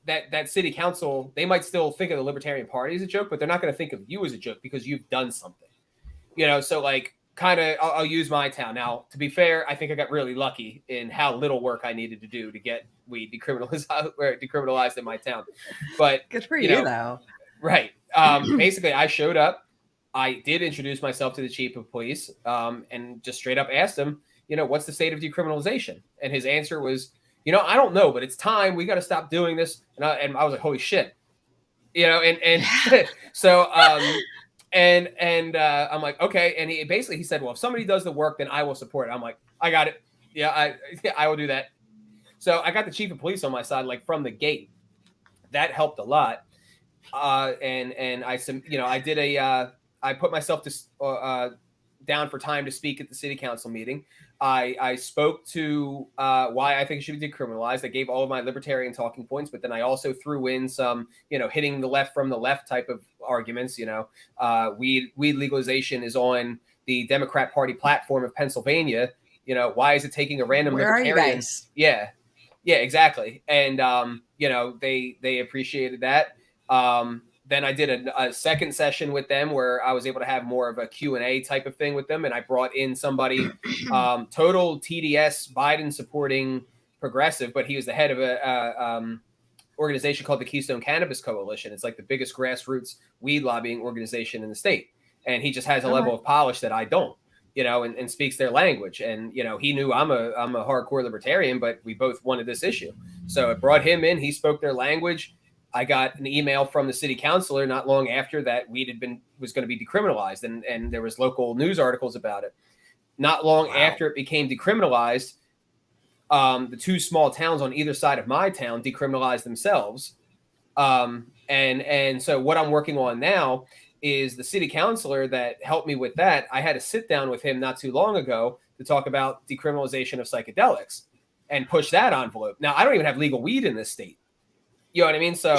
that city council, they might still think of the Libertarian Party as a joke, but they're not going to think of you as a joke because you've done something, So like, kind of, I'll use my town now. To be fair, I think I got really lucky in how little work I needed to do to get weed decriminalized in my town. But good for you though. Right. Basically, I showed up. I did introduce myself to the chief of police, and just straight up asked him, what's the state of decriminalization? And his answer was, I don't know, but it's time. We got to stop doing this. And I was like, holy shit, so, I'm like, okay. And he said, well, if somebody does the work, then I will support it. I'm like, I got it. Yeah, I will do that. So I got the chief of police on my side, like from the gate. That helped a lot. And I did I put myself down for time to speak at the city council meeting. I spoke to why I think it should be decriminalized. I gave all of my libertarian talking points, but then I also threw in some, hitting the left from the left type of arguments. Weed legalization is on the Democrat Party platform of Pennsylvania. Why is it taking a random libertarian? Are you guys? Yeah, exactly. And they appreciated that. Then I did a second session with them where I was able to have more of a Q&A type of thing with them. And I brought in somebody, total TDS Biden supporting progressive, but he was the head of a organization called the Keystone Cannabis Coalition. It's like the biggest grassroots weed lobbying organization in the state. And he just has a level of polish that I don't, and speaks their language. And, he knew I'm a hardcore libertarian, but we both wanted this issue. So I brought him in, he spoke their language. I got an email from the city councilor not long after that weed was going to be decriminalized, and there was local news articles about it. Not long after it became decriminalized, the 2 small towns on either side of my town decriminalized themselves. And so what I'm working on now is the city councilor that helped me with that. I had to sit down with him not too long ago to talk about decriminalization of psychedelics and push that envelope. Now, I don't even have legal weed in this state. You know what I mean? So,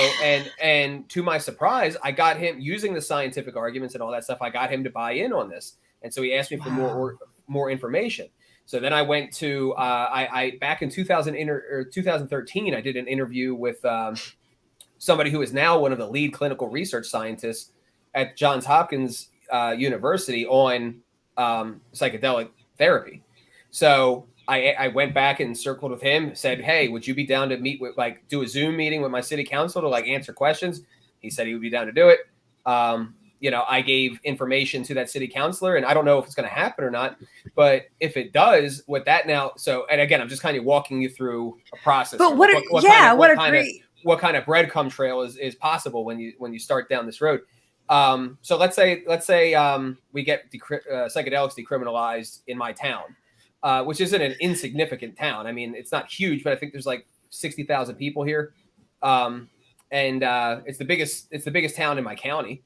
and to my surprise, I got him using the scientific arguments and all that stuff. I got him to buy in on this. And so he asked me for more information. So then I went to, I back in 2013, I did an interview with somebody who is now one of the lead clinical research scientists at Johns Hopkins University on psychedelic therapy. So I went back and circled with him, said, hey, would you be down to meet with, like, do a Zoom meeting with my city council to, like, answer questions? He said he would be down to do it. I gave information to that city councilor, and I don't know if it's going to happen or not, but if it does, what that now, so, and again, I'm just kind of walking you through a process. But here. what kind of breadcrumb trail is possible when you start down this road. So let's say we get psychedelics decriminalized in my town, which isn't an insignificant town. I mean, it's not huge, but I think there's like 60,000 people here, and it's the biggest town in my county.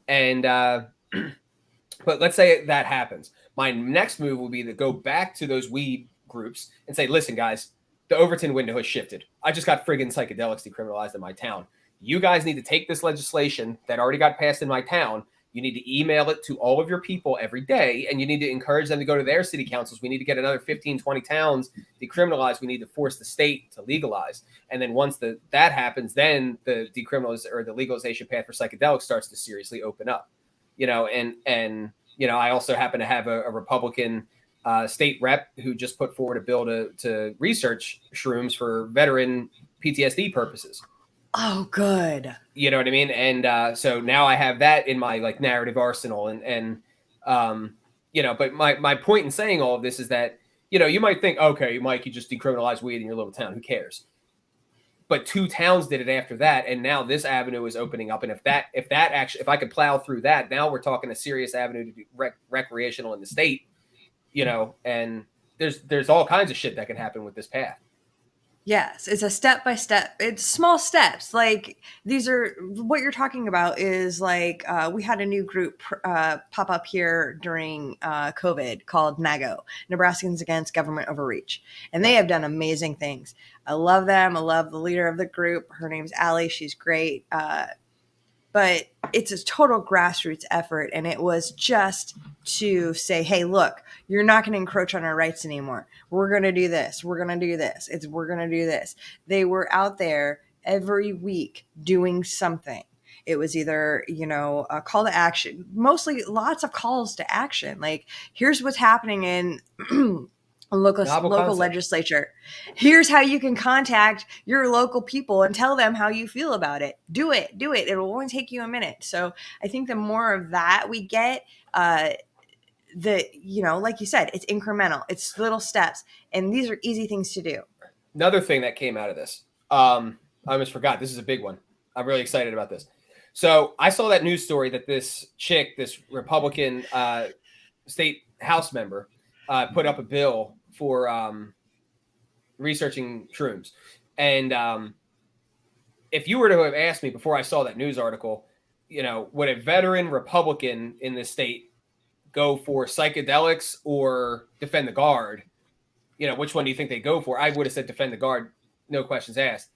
And but let's say that happens. My next move will be to go back to those weed groups and say, listen, guys, the Overton window has shifted. I just got friggin' psychedelics decriminalized in my town. You guys need to take this legislation that already got passed in my town. You need to email it to all of your people every day, and you need to encourage them to go to their city councils. We need to get another 15, 20 towns decriminalized. We need to force the state to legalize. And then once that happens, then the decriminalization or the legalization path for psychedelics starts to seriously open up. I also happen to have a Republican state rep who just put forward a bill to research shrooms for veteran PTSD purposes. Oh, good. You know what I mean? And so now I have that in my like narrative arsenal. But my point in saying all of this is that, you might think, okay, Mike, you just decriminalized weed in your little town. Who cares? But 2 towns did it after that. And now this avenue is opening up. And if I could plow through that, now we're talking a serious avenue to be recreational in the state, and there's all kinds of shit that can happen with this path. Yes, it's a step-by-step. It's small steps. Like these are what you're talking about is like we had a new group pop up here during COVID called NAGO, Nebraskans Against Government Overreach. And they have done amazing things. I love them. I love the leader of the group. Her name's Allie. She's great. But it's a total grassroots effort. And it was just to say, hey, look, you're not going to encroach on our rights anymore. We're going to do this. We're going to do this. We're going to do this. They were out there every week doing something. It was either, a call to action, mostly lots of calls to action. Like, here's what's happening in local legislature. Here's how you can contact your local people and tell them how you feel about it. Do it. It'll only take you a minute. So I think the more of that we get, like you said, it's incremental, it's little steps, and these are easy things to do. Another thing that came out of this, I almost forgot. This is a big one. I'm really excited about this. So I saw that news story that this Republican state House member, put up a bill for researching shrooms. And if you were to have asked me before I saw that news article, would a veteran Republican in this state go for psychedelics or defend the guard? Which one do you think they go for? I would have said defend the guard, no questions asked.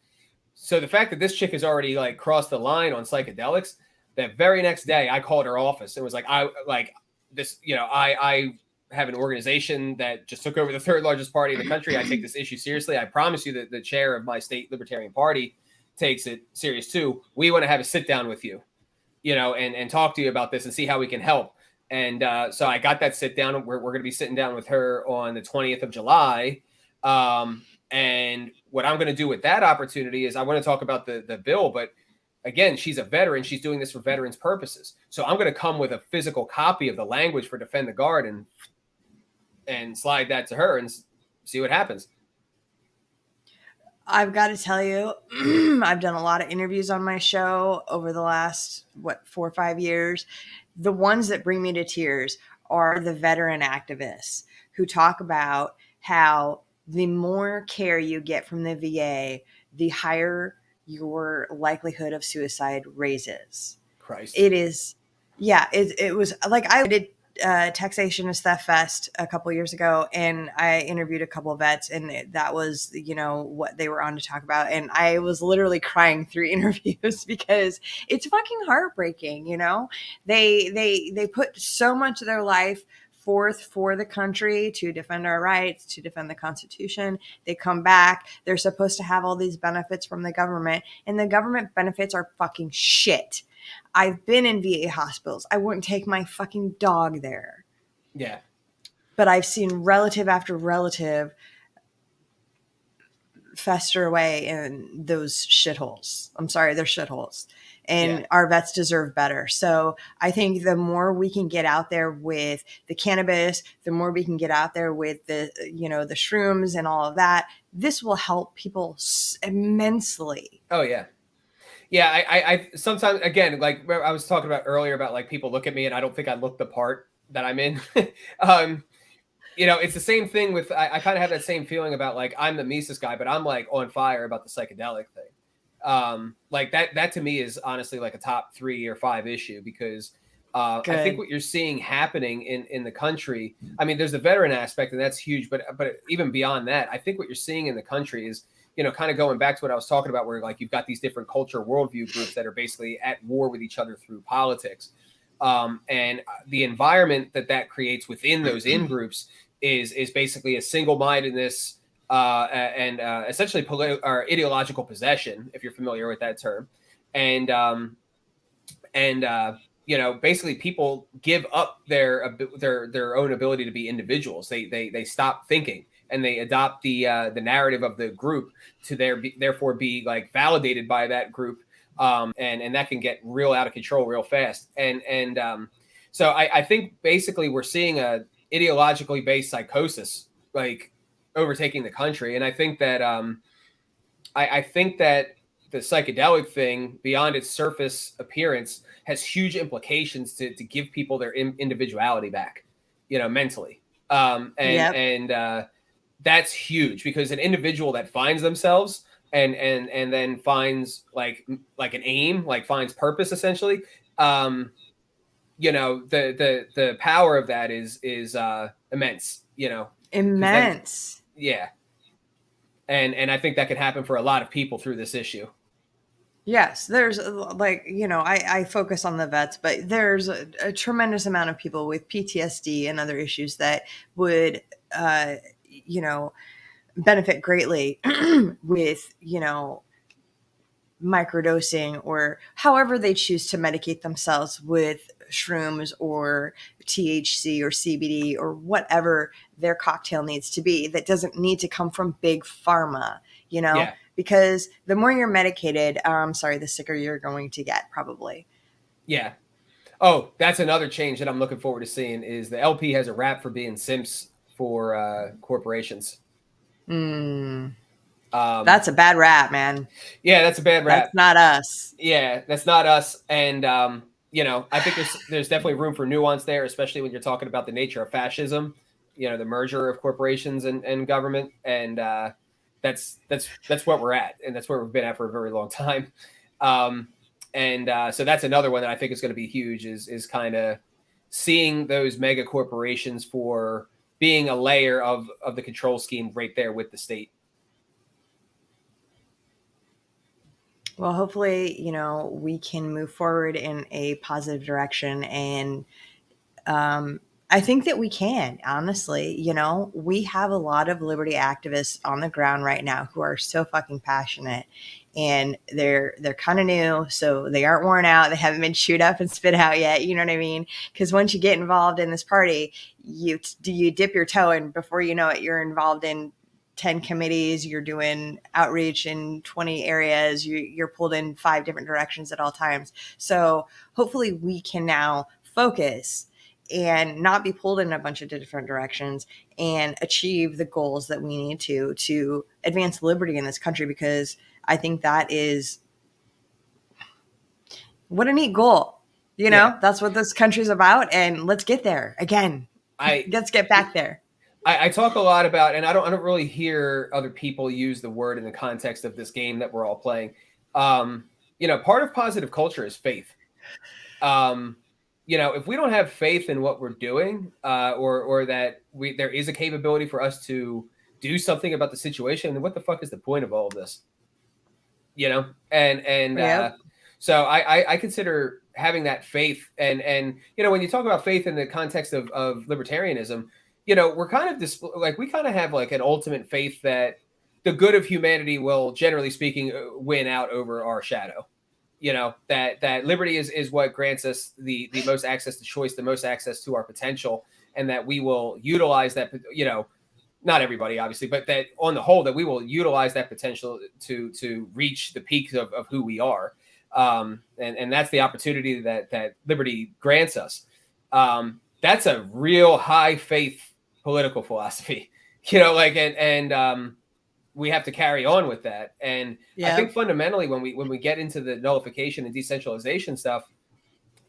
So the fact that this chick has already like crossed the line on psychedelics, that very next day I called her office. It was like, I have an organization that just took over the 3rd largest party in the country. I take this issue seriously. I promise you that the chair of my state Libertarian Party takes it serious too. We want to have a sit down with you, and talk to you about this and see how we can help. And so I got that sit down. We're going to be sitting down with her on the 20th of July. And what I'm going to do with that opportunity is I want to talk about the bill, but again, she's a veteran. She's doing this for veterans purposes. So I'm going to come with a physical copy of the language for defend the guard and slide that to her and see what happens. I've got to tell you, I've done a lot of interviews on my show over the last, 4 or 5 years. The ones that bring me to tears are the veteran activists who talk about how the more care you get from the VA, the higher your likelihood of suicide raises. Christ. It is. Yeah. It was like I did Taxationist Theft Fest a couple years ago, and I interviewed a couple of vets, and that was, what they were on to talk about. And I was literally crying through interviews because it's fucking heartbreaking. They put so much of their life forth for the country to defend our rights, to defend the Constitution. They come back. They're supposed to have all these benefits from the government, and the government benefits are fucking shit. I've been in VA hospitals. I wouldn't take my fucking dog there. Yeah. but I've seen relative after relative fester away in those shitholes. I'm sorry, they're shitholes. And Yeah. our vets deserve better. So I think the more we can get out there with the cannabis, the more we can get out there with the, the shrooms and all of that, this will help people immensely. Oh yeah. Yeah, I sometimes, again, like I was talking about earlier about like people look at me and I don't think I look the part that I'm in. um, it's the same thing with, I kind of have that same feeling about like, I'm the Mises guy, but I'm like on fire about the psychedelic thing. Like that to me is honestly like a top 3 or 5 issue, because I think Good. what you're seeing happening in the country, I mean, there's the veteran aspect and that's huge, but even beyond that, I think what you're seeing in the country is, kind of going back to what I was talking about, where like you've got these different culture worldview groups that are basically at war with each other through politics. And the environment that creates within those in groups is basically a single-mindedness and essentially or ideological possession, if you're familiar with that term. And basically people give up their own ability to be individuals. They stop thinking and they adopt the narrative of the group to therefore be like validated by that group. And that can get real out of control real fast. So I think basically we're seeing a ideologically based psychosis like overtaking the country. And I think that I think that the psychedelic thing, beyond its surface appearance, has huge implications to give people their individuality back, mentally. Yep. That's huge, because an individual that finds themselves and then finds like an aim, like finds purpose, essentially. The power of that is immense. Because then, Immense. yeah, and I think that could happen for a lot of people through this issue. Yes, there's like, I focus on the vets, but there's a tremendous amount of people with PTSD and other issues that would, benefit greatly with, microdosing or however they choose to medicate themselves with shrooms or THC or CBD or whatever their cocktail needs to be, that doesn't need to come from big pharma, Yeah, because the more you're medicated, the sicker you're going to get, probably. yeah. Oh, that's another change that I'm looking forward to seeing, is the LP has a rap for being simps for corporations. Mm, Um, that's a bad rap, man. yeah, that's a bad That's rap. not us. Yeah, that's not us. And I think there's definitely room for nuance there, especially when you're talking about the nature of fascism. The merger of corporations and government, and that's what we're at, and that's where we've been at for a very long time. So that's another one that I think is going to be huge, is kind of seeing those mega corporations for being a layer of the control scheme right there with the state. Well, hopefully, we can move forward in a positive direction. And I think that we can, honestly. We have a lot of liberty activists on the ground right now who are so fucking passionate, and they're kind of new, so they aren't worn out. They haven't been chewed up and spit out yet. You know what I mean? Because once you get involved in this party, you dip your toe, and before you know it, you're involved in 10 committees, you're doing outreach in 20 areas, you're pulled in 5 different directions at all times. So hopefully we can now focus and not be pulled in a bunch of different directions and achieve the goals that we need to advance liberty in this country, because I think that is what a neat goal. Yeah, That's what this country's about, and let's get there again. I Let's get back there. I talk a lot about, and I don't really hear other people use the word in the context of this game that we're all playing. Part of positive culture is faith. If we don't have faith in what we're doing, or that there is a capability for us to do something about the situation, then what the fuck is the point of all of this? Yep. So I consider having that faith, and when you talk about faith in the context of libertarianism, we're kind of we kind of have like an ultimate faith that the good of humanity will, generally speaking, win out over our shadow. That liberty is what grants us the most access to choice, the most access to our potential. and that we will utilize that, not everybody obviously, but that on the whole, that we will utilize that potential to reach the peaks of who we are. And that's the opportunity that liberty grants us. That's a real high faith political philosophy, and we have to carry on with that. And I think Yep. fundamentally, when we get into the nullification and decentralization stuff,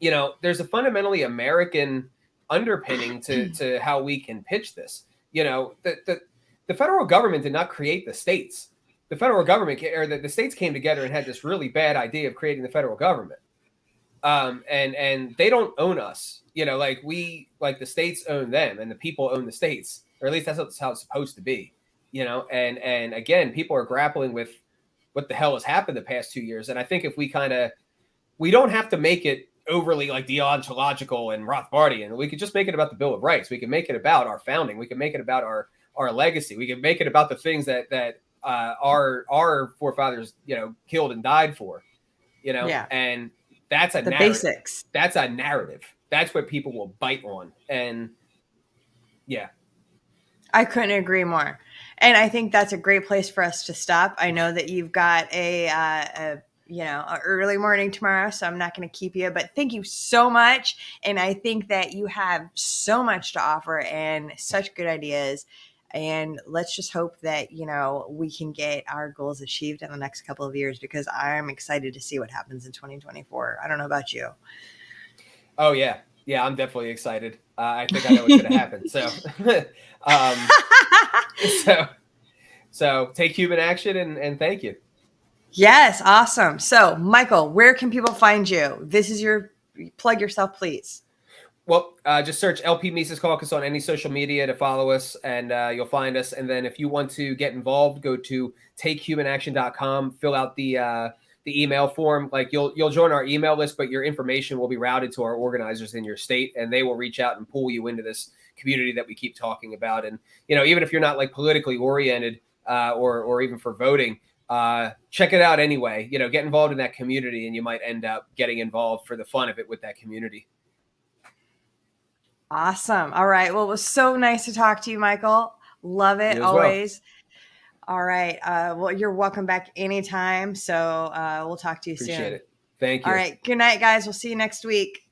there's a fundamentally American underpinning to how we can pitch this. The federal government did not create the states. The federal government, or the states, came together and had this really bad idea of creating the federal government. And they don't own us. Like the states own them, and the people own the states, or at least that's how it's supposed to be. And again, people are grappling with what the hell has happened the past 2 years. And I think if we don't have to make it overly like deontological and Rothbardian. We could just make it about the Bill of Rights. We can make it about our founding. We can make it about our legacy. We can make it about the things that our forefathers killed and died for. Yeah. And that's a The narrative. basics. That's a narrative. That's what people will bite on. And yeah. I couldn't agree more. And I think that's a great place for us to stop. I know that you've got a early morning tomorrow, so I'm not going to keep you, but thank you so much. And I think that you have so much to offer and such good ideas. And let's just hope that, we can get our goals achieved in the next couple of years, because I'm excited to see what happens in 2024. I don't know about you. Oh, yeah. Yeah, I'm definitely excited. I think I know what's going to happen. So take human action and thank you. Yes, awesome. So, Michael, where can people find you? This is plug yourself, please. Well, just search LP Mises Caucus on any social media to follow us, and you'll find us. And then if you want to get involved, go to takehumanaction.com, fill out the email form. Like you'll join our email list, but your information will be routed to our organizers in your state, and they will reach out and pull you into this community that we keep talking about. And even if you're not like politically oriented or even for voting, check it out anyway. Get involved in that community, and you might end up getting involved for the fun of it with that community. Awesome. All right. Well, it was so nice to talk to you, Michael. Love it always. Well. All right. Well, you're welcome back anytime. So we'll talk to you soon. Appreciate it. Thank you. All right. Good night, guys. We'll see you next week.